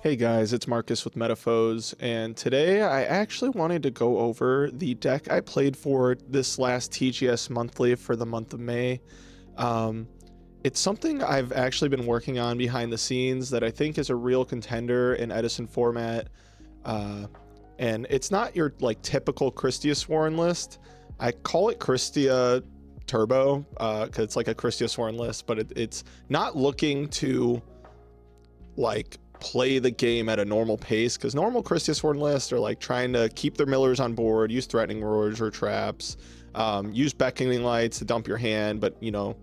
Hey guys, it's Marcus with Metaphos, and today I actually wanted to go over the deck I played for this last TGS monthly for the month of May. It's something I've actually been working on behind the scenes that I think is a real contender in Edison format, and it's not your like typical KristyaSworn list. I call it Kristya Turbo because it's like a KristyaSworn list, but it's not looking to like play the game at a normal pace, because normal KristyaSworn lists are like trying to keep their millers on board, use threatening roars or traps, use beckoning lights to dump your hand. But you know,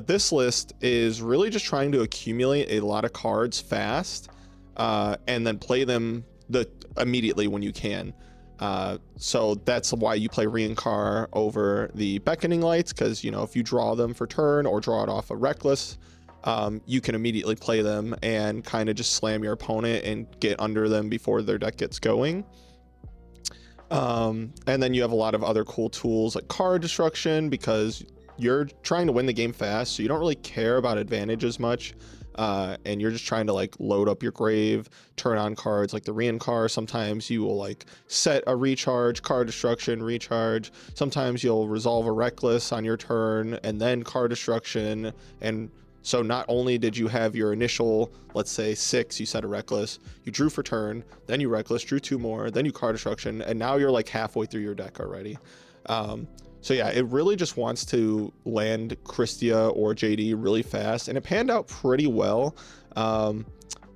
this list is really just trying to accumulate a lot of cards fast and then play them immediately when you can. So that's why you play Reincar over the beckoning lights, because you know, if you draw them for turn or draw it off a reckless, you can immediately play them and kind of just slam your opponent and get under them before their deck gets going. And then you have a lot of other cool tools like card destruction, because you're trying to win the game fast, so you don't really care about advantage as much, and you're just trying to like load up your grave, turn on cards like the Reincar. Sometimes you will like set a recharge, card destruction, recharge. Sometimes you'll resolve a reckless on your turn and then card destruction. And so not only did you have your initial, let's say 6, you set a reckless, you drew for turn, then you reckless, drew 2 more, then you card destruction, and now you're like halfway through your deck already. So yeah, it really just wants to land Kristya or JD really fast, and it panned out pretty well.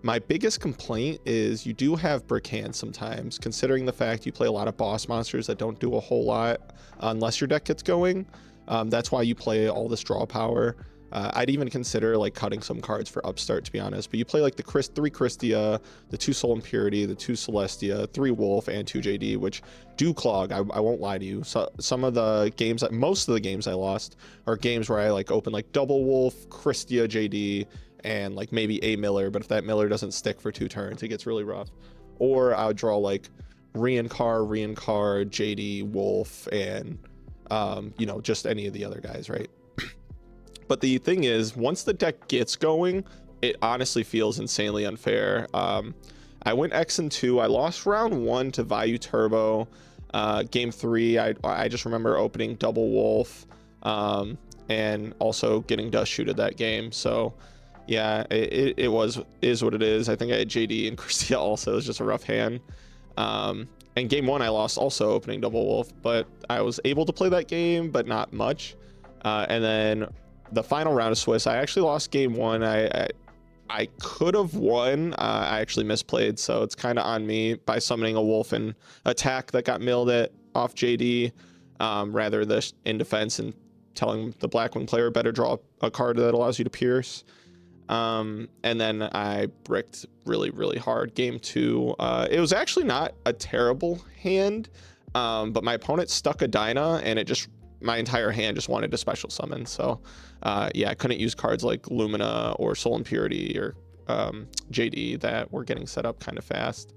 My biggest complaint is you do have brick hands sometimes, considering the fact you play a lot of boss monsters that don't do a whole lot unless your deck gets going. That's why you play all this draw power. I'd even consider like cutting some cards for upstart, to be honest, but you play like the 3 Kristya, the 2 Soul Impurity, the 2 Celestia, 3 Wolf, and 2 JD, which do clog. I won't lie to you. So some of the games, most of the games I lost are games where I like open like double Wolf, Kristya, JD, and like maybe a Miller, but if that Miller doesn't stick for 2 turns, it gets really rough. Or I would draw like Reincar, JD, Wolf, and you know, just any of the other guys, right? But the thing is, once the deck gets going, it honestly feels insanely unfair. I went X and 2. I lost round 1 to Vayu Turbo. Game 3, I just remember opening double Wolf and also getting dust shooted that game. So yeah, it is what it is. I think I had JD and Kristya also. It was just a rough hand. And game 1 I lost also opening double Wolf, but I was able to play that game, but not much. And then the final round of Swiss, I actually lost game 1. I could have won. I actually misplayed, so it's kind of on me by summoning a Wolf and attack that got milled off JD, rather than in defense and telling the Blackwing player better draw a card that allows you to pierce. And then I bricked really hard game 2. It was actually not a terrible hand, but my opponent stuck a Dyna, and my entire hand just wanted to special summon. So yeah, I couldn't use cards like Lumina or Soul Impurity or JD that were getting set up kind of fast.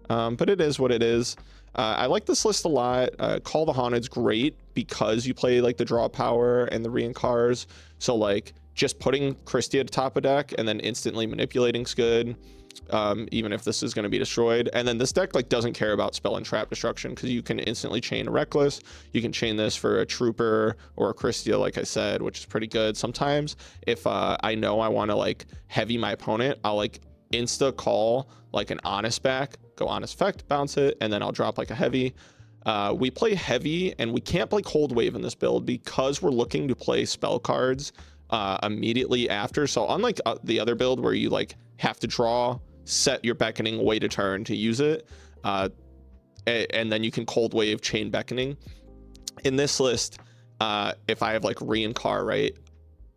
But it is what it is. I like this list a lot. Call the Haunted's great because you play like the draw power and the Reincars. So like just putting Kristya to top of deck and then instantly manipulating's good. Even if this is going to be destroyed. And then this deck like doesn't care about spell and trap destruction, because you can instantly chain a reckless. You can chain this for a trooper or a Kristya, like I said, which is pretty good. Sometimes if I know I want to like heavy my opponent, I'll like insta call like an honest back, go honest effect, bounce it, and then I'll drop like a heavy. We play heavy, and we can't play cold wave in this build because we're looking to play spell cards immediately after. So unlike the other build where you like have to draw, set your beckoning, wait a turn to use it, and then you can cold wave chain beckoning. In this list, if I have like Reincar, right,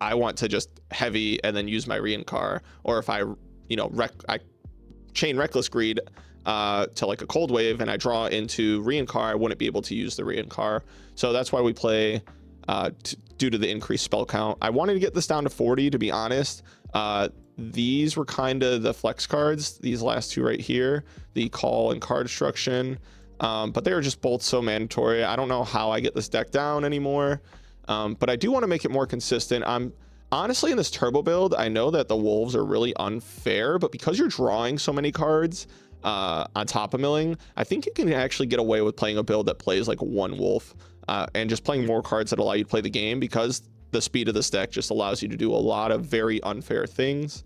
I want to just heavy and then use my Reincar. Or if I, you know, I chain Reckless Greed to like a cold wave and I draw into Reincar, I wouldn't be able to use the Reincar. So that's why we play due to the increased spell count. I wanted to get this down to 40, to be honest. These were kind of the flex cards, these last two right here, the call and card destruction. But they are just both so mandatory. I don't know how I get this deck down anymore, but I do want to make it more consistent. I'm honestly, in this turbo build, I know that the wolves are really unfair, but because you're drawing so many cards on top of milling, I think you can actually get away with playing a build that plays like one wolf and just playing more cards that allow you to play the game, because the speed of this deck just allows you to do a lot of very unfair things.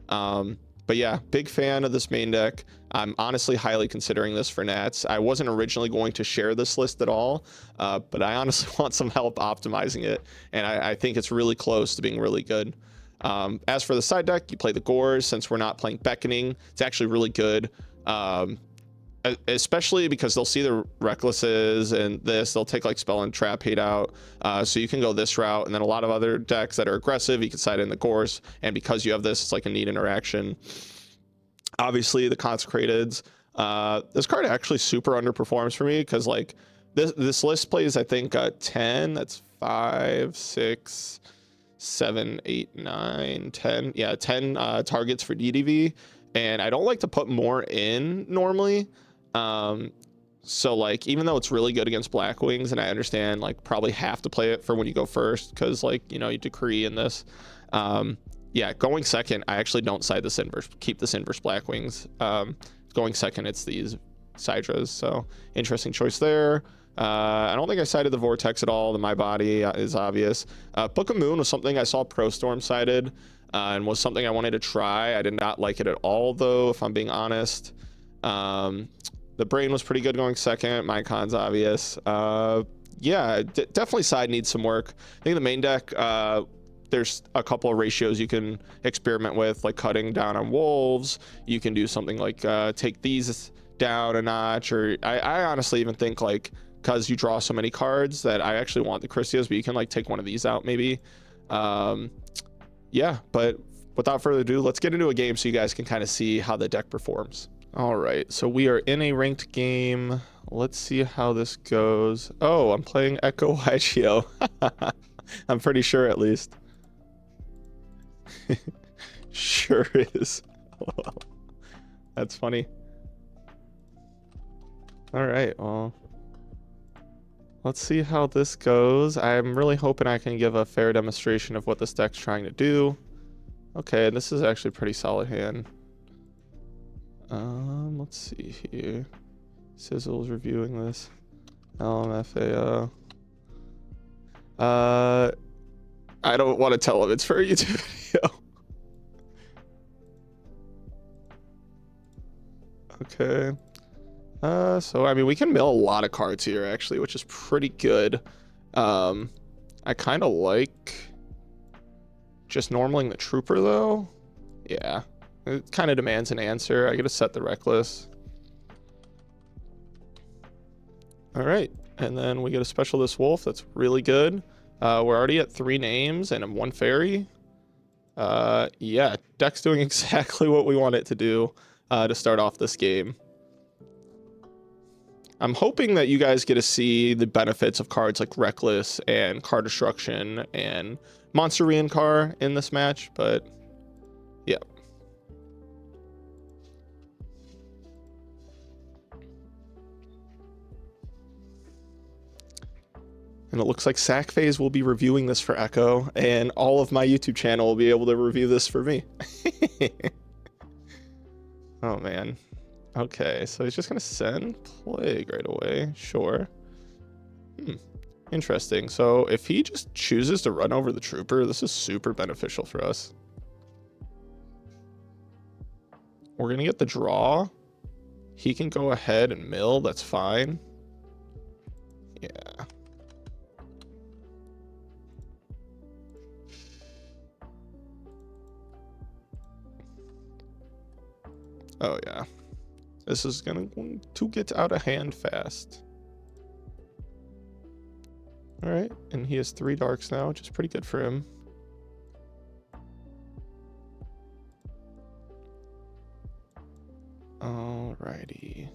But yeah, big fan of this main deck. I'm honestly highly considering this for Nats. I wasn't originally going to share this list at all, but I honestly want some help optimizing it, and I think it's really close to being really good. As for the side deck, you play the Gores. Since we're not playing Beckoning, it's actually really good, especially because they'll see the Recklesses and this. They'll take like Spell and Trap Hate out, so you can go this route, and then a lot of other decks that are aggressive, you can side in the Gores, and because you have this, it's like a neat interaction. Obviously, the Consecrateds. This card actually super underperforms for me, because like this list plays, I think, 10. That's 5, 6, 7, 8, 9, 10. Yeah, 10 targets for DDV, and I don't like to put more in normally. So like, even though it's really good against Black Wings, and I understand like probably have to play it for when you go first, because like, you know, you decree in this. Yeah, going second, I actually don't side this inverse, keep this inverse Black Wings. Going second, it's these Sidras, so interesting choice there. I don't think I sided the Vortex at all. The My Body is obvious. Book of Moon was something I saw Pro Storm sided, and was something I wanted to try. I did not like it at all, though, if I'm being honest. The Brain was pretty good going second. My Con's obvious. Yeah, definitely side needs some work. I think the main deck, there's a couple of ratios you can experiment with, like cutting down on wolves. You can do something like take these down a notch, or I honestly even think, like, because you draw so many cards, that I actually want the Kristyas, but you can like take one of these out maybe. Yeah, but without further ado, let's get into a game so you guys can kind of see how the deck performs. All right, so we are in a ranked game. Let's see how this goes. Oh, I'm playing Echo YGO. I'm pretty sure, at least. Sure is. That's funny. All right, well, let's see how this goes. I'm really hoping I can give a fair demonstration of what this deck's trying to do. Okay, this is actually a pretty solid hand. Let's see here. Sizzle's reviewing this. LMFAO. I don't want to tell him it's for a YouTube video. Okay. So I mean, we can mill a lot of cards here actually, which is pretty good. I kind of like just normaling the Trooper though. Yeah, it kind of demands an answer. I gotta set the Reckless. All right, and then we get a special this Wolf. That's really good. We're already at 3 names and 1 fairy. Yeah, deck's doing exactly what we want it to do to start off this game. I'm hoping that you guys get to see the benefits of cards like Reckless and Card Destruction and Monster Reincar in this match, but yeah. And it looks like Sackphase will be reviewing this for Echo, and all of my YouTube channel will be able to review this for me. Oh, man. Okay, so he's just going to send Plague right away. Sure. Interesting. So if he just chooses to run over the Trooper, this is super beneficial for us. We're going to get the draw. He can go ahead and mill. That's fine. Yeah. Oh, yeah. This is going to get out of hand fast. All right. And he has 3 darks now, which is pretty good for him. Alrighty.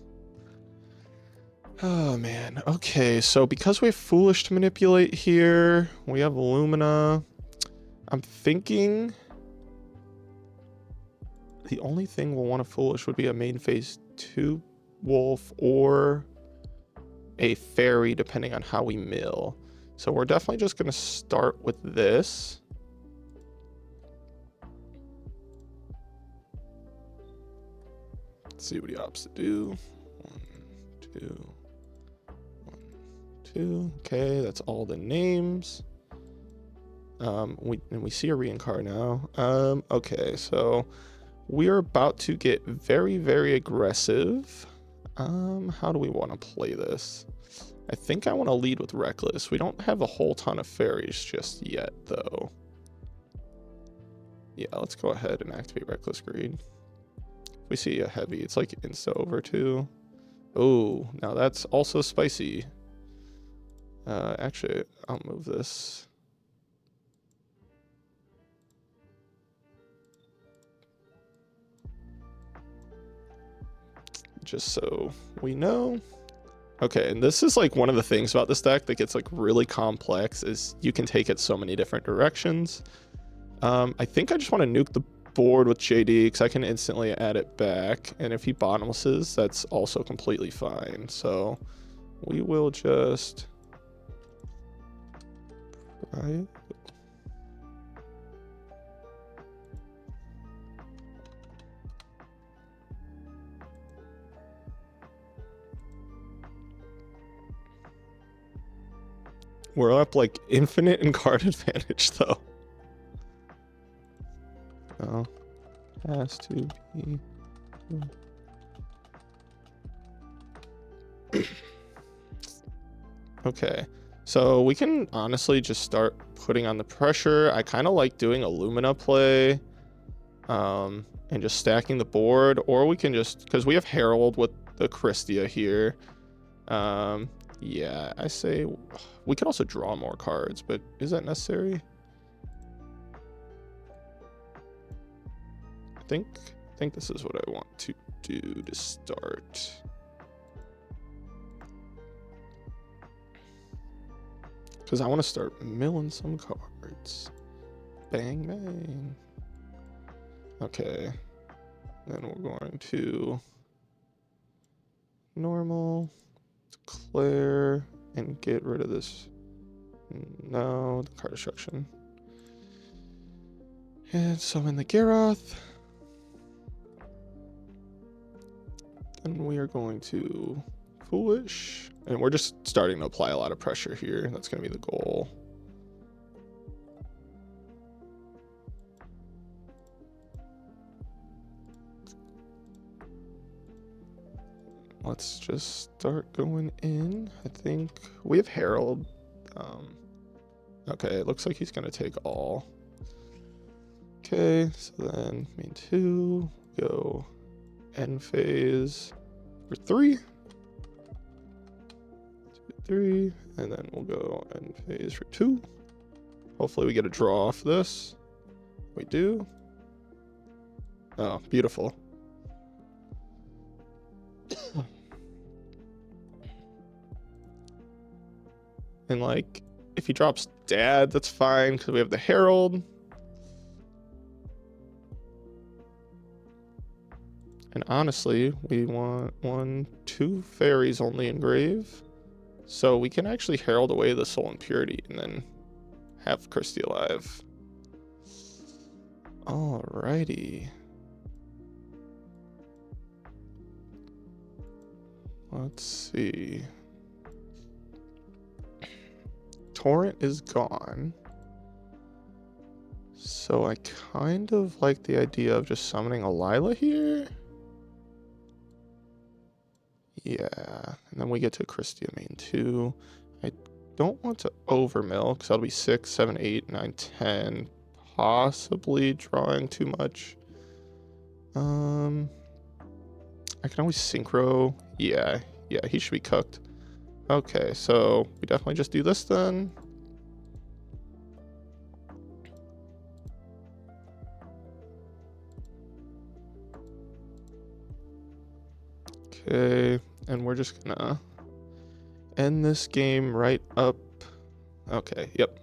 Oh, man. Okay. So because we have Foolish to manipulate here, we have Lumina. I'm thinking the only thing we'll want to Foolish would be a main phase 2 Wolf, or a fairy depending on how we mill. So we're definitely just going to start with this. Let's see what he opts to do. 1, 2, 1, 2. Okay, that's all the names. We see a reincarn now. Okay, so we're about to get very, very aggressive. How do we want to play this? I think I want to lead with Reckless. We don't have a whole ton of fairies just yet, though. Yeah, let's go ahead and activate Reckless Greed. If we see a heavy, it's like insta over too. Oh, now that's also spicy. Actually, I'll move this. Just so we know. Okay, and this is like one of the things about this deck that gets like really complex is you can take it so many different directions. I think I just want to nuke the board with JD because I can instantly add it back, and if he bottomlesses, that's also completely fine. So we will just try it. We're up like infinite in card advantage though. Oh, has to be. Okay, so we can honestly just start putting on the pressure. I kind of like doing a Lumina play, and just stacking the board, or we can just, because we have Herald with the Kristya here. Yeah, I say we could also draw more cards, but is that necessary? I think this is what I want to do to start. Because I want to start milling some cards. Bang, bang. Okay. Then we're going to normal, declare, and get rid of this. No, the card destruction. And summon the Gyarath. Then we are going to Foolish. And we're just starting to apply a lot of pressure here. That's going to be the goal. Let's just start going in. I think we have Herald. Okay, it looks like he's going to take all. Okay, so then main 2, go end phase for 3. 2, 3, and then we'll go end phase for 2. Hopefully we get a draw off this. We do. Oh, beautiful. And like, if he drops Dad, that's fine because we have the Herald. And honestly, we want 1, 2 fairies only engrave. So we can actually Herald away the Soul Impurity and then have Kristya alive. Alrighty. Let's see. Torrent is gone. So I kind of like the idea of just summoning a Lila here. Yeah, and then we get to Kristya main 2. I don't want to overmill because that'll be 6, 7, 8, 9, 10. Possibly drawing too much. I can always synchro. Yeah, he should be cooked. Okay, so we definitely just do this then. Okay, and we're just gonna end this game right up. Okay, yep.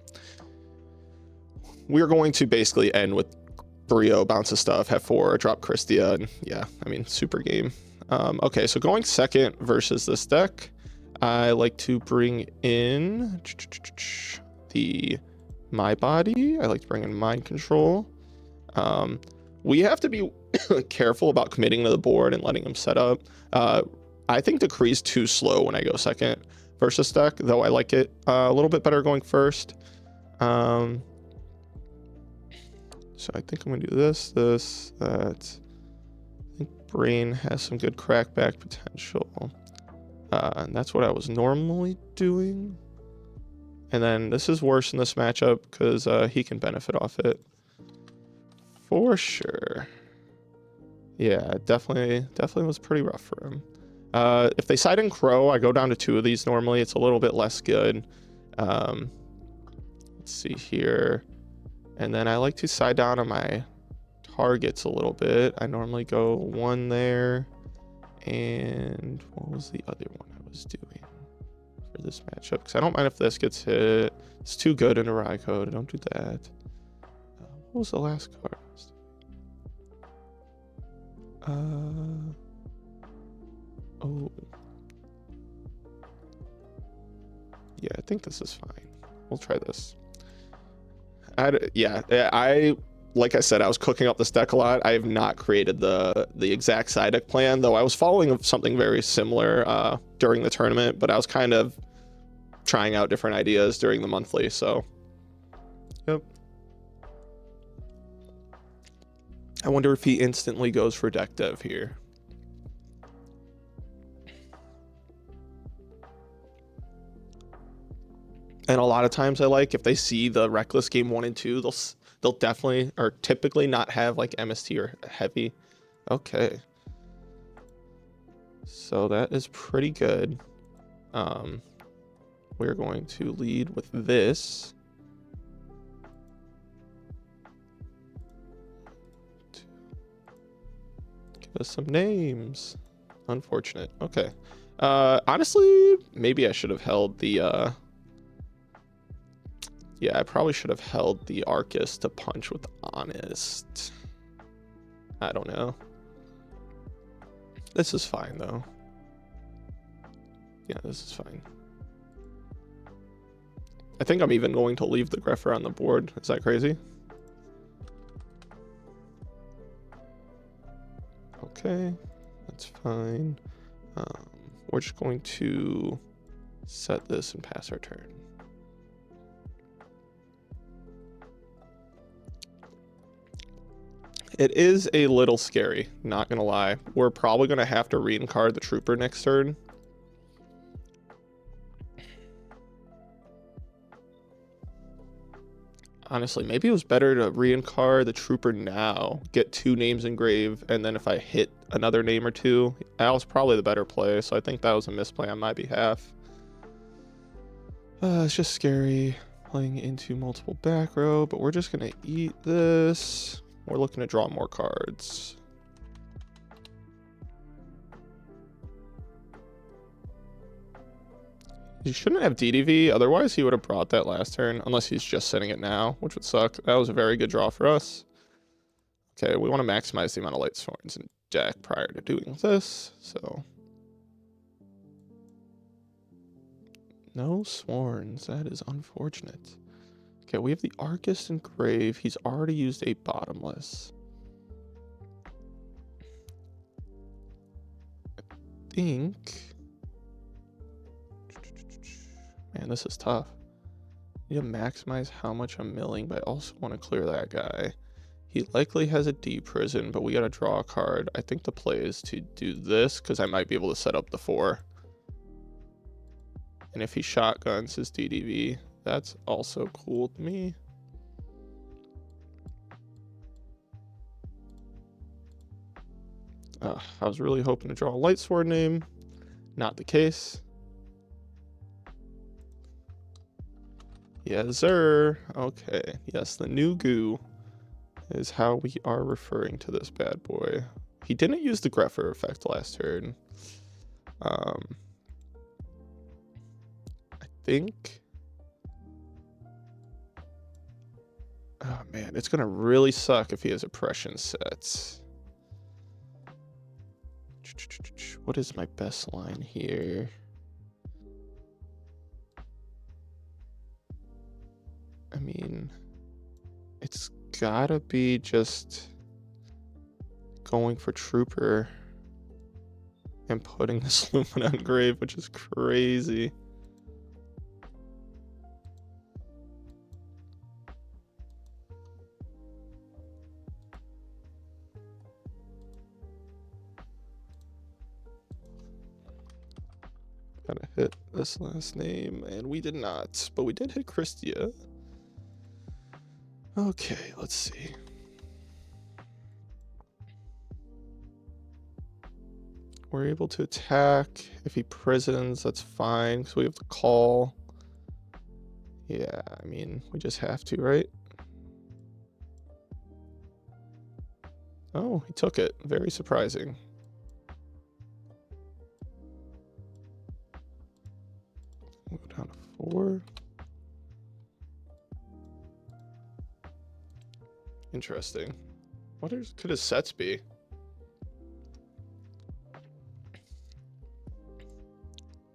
We're going to basically end with 3-0, bounce of stuff, have 4, drop Kristya, and yeah, I mean, super game. Okay, so going second versus this deck, I like to bring in the My Body. I like to bring in Mind Control. We have to be careful about committing to the board and letting them set up. I think Decree's too slow when I go second versus deck, though I like it a little bit better going first. So I think I'm gonna do this, that. I think Brain has some good crackback potential. And that's what I was normally doing. And then this is worse in this matchup because he can benefit off it. For sure. Yeah, definitely was pretty rough for him. If they side in Crow, I go down to 2 of these normally. It's a little bit less good. Let's see here. And then I like to side down on my targets a little bit. I normally go 1 there. And what was the other one I was doing for this matchup? Because I don't mind if this gets hit. It's too good in a Rye code. Don't do that. What was the last card? Oh. Yeah, I think this is fine. We'll try this. I like I said, I was cooking up this deck a lot. I have not created the exact side deck plan, though I was following something very similar during the tournament, but I was kind of trying out different ideas during the monthly, so yep. I wonder if he instantly goes for deck dev here. And a lot of times I like, if they see the Reckless game 1 and 2, they'll definitely, or typically not have like MST or heavy. Okay. So that is pretty good. We're going to lead with this. Give us some names. Unfortunate. Okay. Honestly, maybe I should have held the, yeah, I probably should have held the Arcus to punch with Honest. I don't know. This is fine, though. Yeah, this is fine. I think I'm even going to leave the Greffer on the board. Is that crazy? Okay, that's fine. We're just going to set this and pass our turn. It is a little scary, not gonna lie. We're probably gonna have to re-encard the Trooper next turn. Honestly, maybe it was better to re-encard the Trooper now, get 2 names engraved, and then if I hit another name or 2, that was probably the better play, so I think that was a misplay on my behalf. It's just scary playing into multiple back row, but we're just gonna eat this. We're looking to draw more cards. He shouldn't have DDV, otherwise he would have brought that last turn, unless he's just setting it now, which would suck. That was a very good draw for us. Okay, we want to maximize the amount of light sworns in deck prior to doing this, so. No sworns, that is unfortunate. Okay, we have the Arcus engrave. He's already used a bottomless. I think. Man, this is tough. I need to maximize how much I'm milling, but I also want to clear that guy. He likely has a D prison, but we got to draw a card. I think the play is to do this because I might be able to set up the 4. And if he shotguns his DDV, that's also cool to me. I was really hoping to draw a light sword name. Not the case. Yes, sir. Okay. Yes, the new goo is how we are referring to this bad boy. He didn't use the Greffer effect last turn. I think. Oh man, it's gonna really suck if he has oppression sets. What is my best line here? mean, it's gotta be just going for Trooper and putting this Lumina on Grave, which is crazy. Gotta hit this last name, and we did not, but we did hit Kristya. Okay, let's see. We're able to attack. If he prisons, that's fine, because we have the call. Yeah, I mean, we just have to, right? Oh, he took it. Very surprising. We'll go down to 4. Interesting. What could his sets be?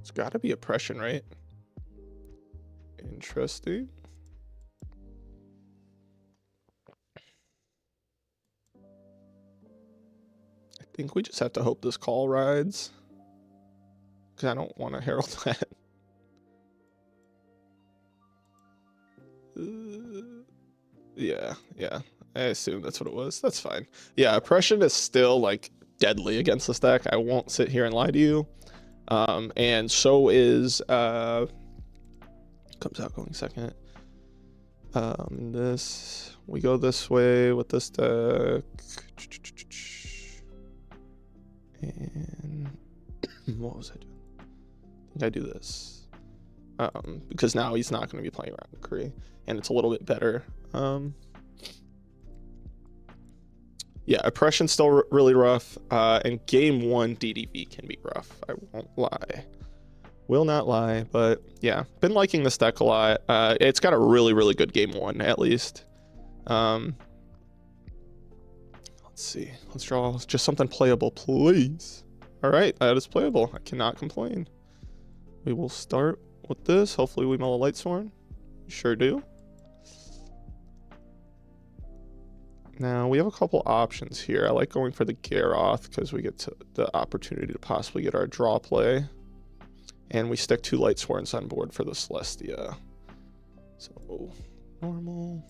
It's got to be oppression, right? Interesting. I think we just have to hope this call rides, because I don't want to herald that. Yeah. I assume that's what it was. That's fine. Yeah, oppression is still like deadly against this deck. I won't sit here and lie to you. And so is comes out going second. This, we go this way with this deck. And what was I doing? I think I do this. Because now he's not going to be playing around McCree, and it's a little bit better. Yeah, oppression's still really rough, and game 1 DDV can be rough. I won't lie. Will not lie, but yeah, been liking this deck a lot. It's got a really, really good game 1, at least. Let's see. Let's draw just something playable, please. All right, that is playable. I cannot complain. We will start with this. Hopefully we mill a Lightsworn. Sure do. Now, we have a couple options here. I like going for the Garoth because we get the opportunity to possibly get our draw play. And we stick 2 Lightsworns on board for the Celestia. So, normal.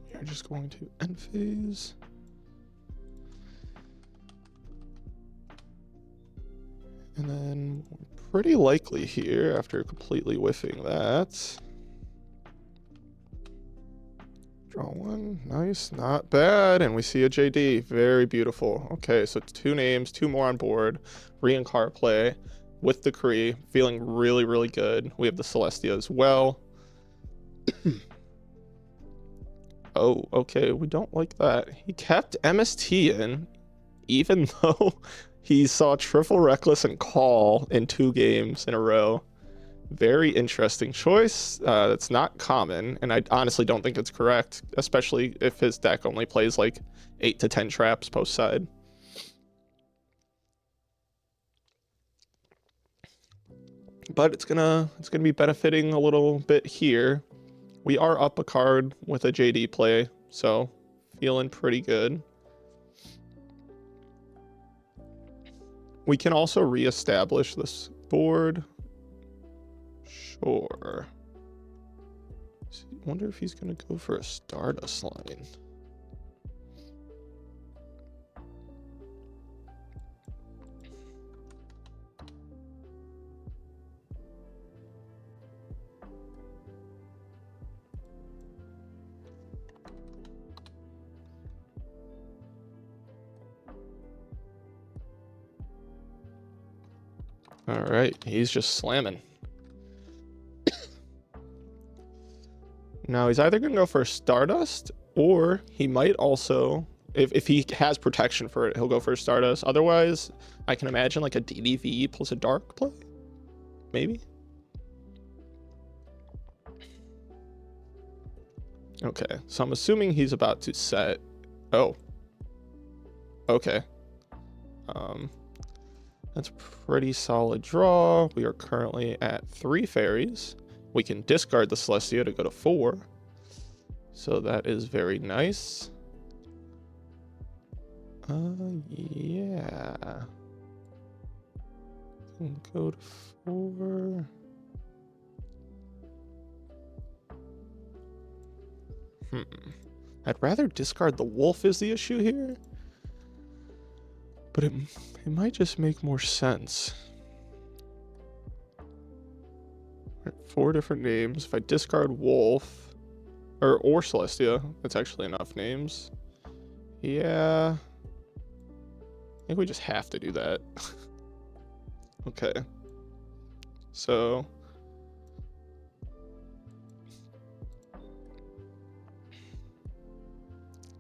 We are just going to end phase. And then we're pretty likely here, after completely whiffing that. Draw 1, nice, not bad. And we see a JD, very beautiful. Okay, so 2 names, 2 more on board. Reincar play with the Kree, feeling really, really good. We have the Celestia as well. Oh, okay, we don't like that. He kept MST in, even though he saw Triple Reckless and Call in 2 games in a row. Very interesting choice. That's not common, and I honestly don't think it's correct, especially if his deck only plays like 8 to 10 traps post side. But it's gonna be benefiting a little bit here. We are up a card with a JD play, so feeling pretty good. We can also reestablish this board. Sure. I wonder if he's going to go for a Stardust line. All right, he's just slamming. Now he's either going to go for Stardust, or he might also, if he has protection for it, he'll go for Stardust. Otherwise, I can imagine like a DDV plus a Dark play, maybe. Okay, so I'm assuming he's about to set. Oh. Okay. That's a pretty solid draw. We are currently at 3 fairies. We can discard the Celestia to go to 4. So that is very nice. Yeah. Can go to 4. I'd rather discard the wolf is the issue here. But it might just make more sense. 4 different names. If I discard wolf or Celestia, that's actually enough names. Yeah. I think we just have to do that. Okay. So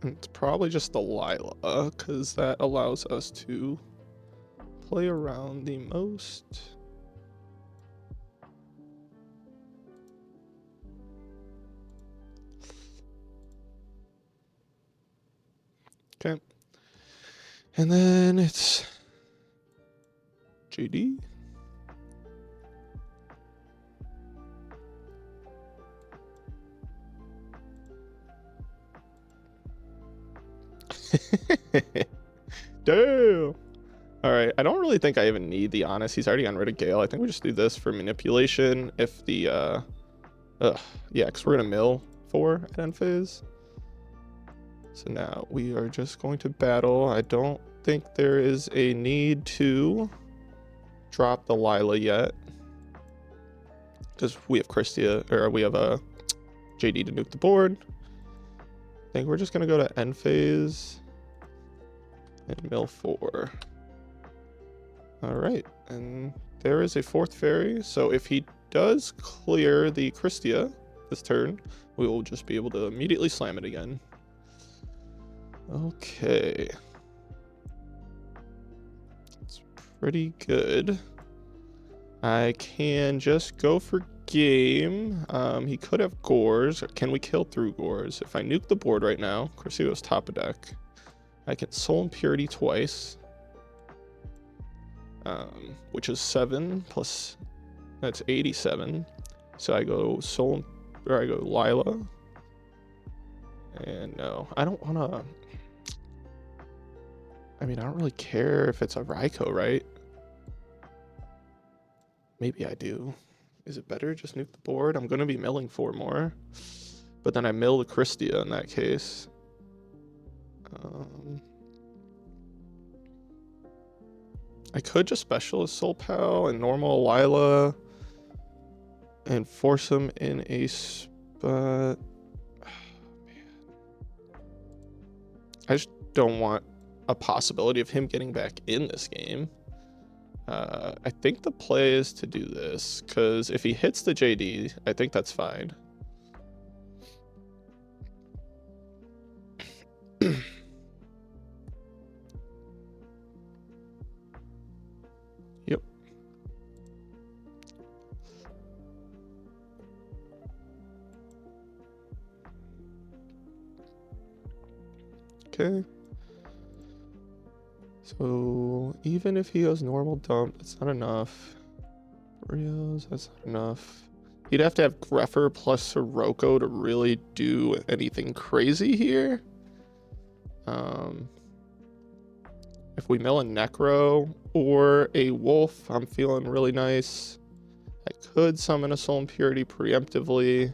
it's probably just the Lila, because that allows us to play around the most. Okay. And then it's JD. Damn. All right, I don't really think I even need the Honest. He's already gotten rid of Gale. I think we just do this for manipulation if the yeah, because we're gonna mill 4 at end phase. So now we are just going to battle. I don't think there is a need to drop the Lila yet, because we have Kristya, or we have a JD to nuke the board. I think we're just gonna go to end phase and mill 4. All right, and there is a 4th fairy. So if he does clear the Kristya this turn, we will just be able to immediately slam it again. Okay. It's pretty good. I can just go for game. He could have Gores. Can we kill through Gores? If I nuke the board right now, Kristya goes top of deck. I can Soul Impurity twice. Which is 7 plus, that's 87. So I go Soul, or I go Lila. And no, I don't want to. I mean, I don't really care if it's a Raikou, right? Maybe I do. Is it better just nuke the board? I'm going to be milling 4 more. But then I mill the Kristya in that case. I could just specialist Soul Pal and normal Lila and force him in a spot. Oh, man. I just don't want a possibility of him getting back in this game. I think the play is to do this, because if he hits the JD, I think that's fine. Yep. Okay. So even if he goes normal dump, that's not enough. Rios, that's not enough. He'd have to have Greffer plus Sirocco to really do anything crazy here. If we mill a Necro or a Wolf, I'm feeling really nice. I could summon a Soul Impurity preemptively.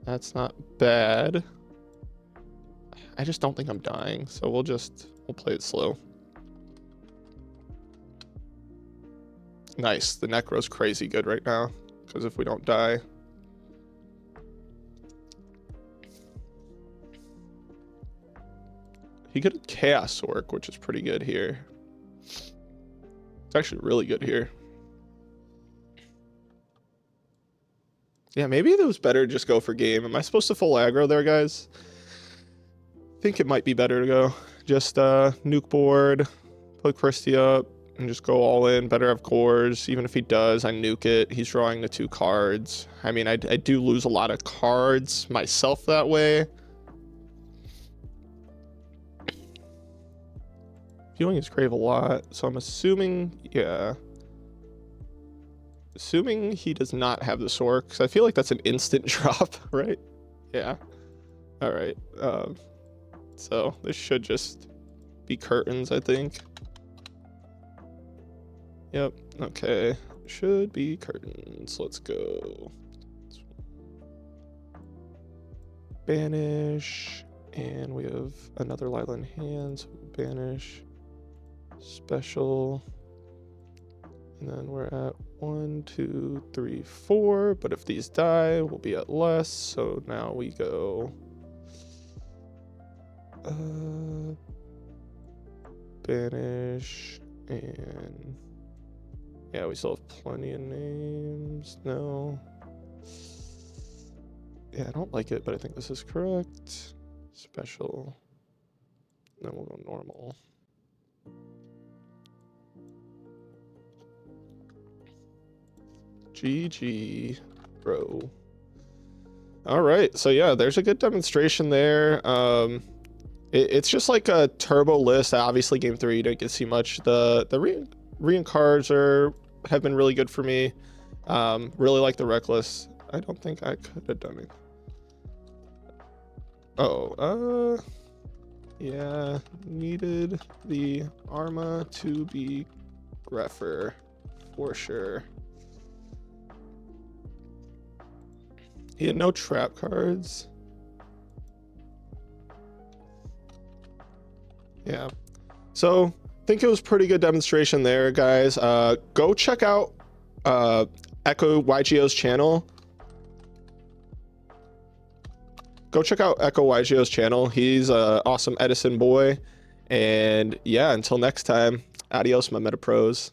That's not bad. I just don't think I'm dying, so we'll play it slow. Nice, the Necro's crazy good right now, because if we don't die. He could Chaos Orc, which is pretty good here. It's actually really good here. Yeah, maybe it was better to just go for game. Am I supposed to full aggro there, guys? I think it might be better to go. Just nuke board, put Kristya up, and just go all in. Better have cores. Even if he does, I nuke it. He's drawing the 2 cards. I mean, I do lose a lot of cards myself that way. Healing his grave a lot, so I'm assuming, yeah. Assuming he does not have the sword, because I feel like that's an instant drop, right? Yeah. All right. So this should just be curtains, I think. Yep. Okay. Should be curtains. Let's go. Banish. And we have another Lila in hand, so banish. Special. And then we're at 1, 2, 3, 4. But if these die, we'll be at less. So now we go. Banish. And yeah, we still have plenty of names. No. Yeah, I don't like it, but I think this is correct. Special. Then we'll go normal. GG, bro. All right, so yeah, there's a good demonstration there. It's just like a turbo list. Obviously, game 3 you don't get to see much. The re cards have been really good for me. Really like the Reckless. I don't think I could have done it. Oh, yeah, needed the Arma to be Greffer for sure. He had no trap cards. Yeah. So I think it was pretty good demonstration there, guys. Go check out Echo YGO's channel. Go check out Echo YGO's channel. He's an awesome Edison boy. And yeah, until next time, adios, my Meta Pros.